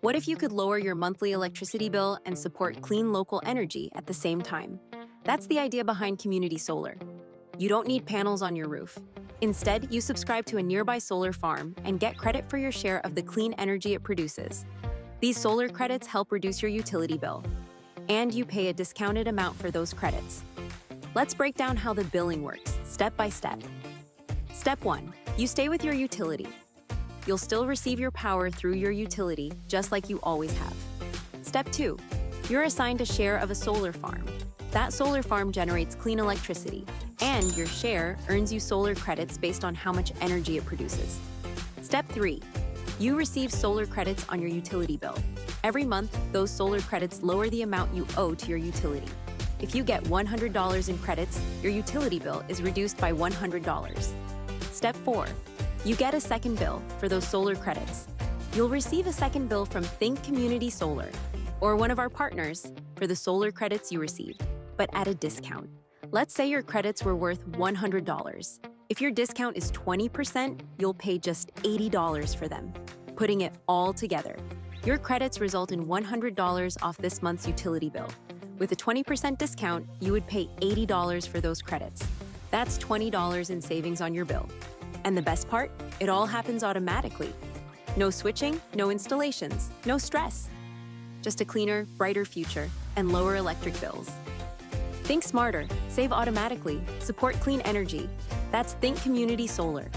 What if you could lower your monthly electricity bill and support clean local energy at the same time? That's the idea behind community solar. You don't need panels on your roof. Instead, you subscribe to a nearby solar farm and get credit for your share of the clean energy it produces. These solar credits help reduce your utility bill, and you pay a discounted amount for those credits. Let's break down how the billing works, step by step. Step 1. You stay with your utility. You'll still receive your power through your utility, just like you always have. Step 2. You're assigned a share of a solar farm. That solar farm generates clean electricity, and your share earns you solar credits based on how much energy it produces. Step 3. You receive solar credits on your utility bill. Every month, those solar credits lower the amount you owe to your utility. If you get $100 in credits, your utility bill is reduced by $100. Step 4. You get a second bill for those solar credits. You'll receive a second bill from Think Community Solar, or one of our partners, for the solar credits you received, but at a discount. Let's say your credits were worth $100. If your discount is 20%, you'll pay just $80 for them. Putting it all together, your credits result in $100 off this month's utility bill. With a 20% discount, you would pay $80 for those credits. That's $20 in savings on your bill. And the best part? It all happens automatically. No switching, no installations, no stress. Just a cleaner, brighter future and lower electric bills. Think smarter, save automatically, support clean energy. That's Think Community Solar.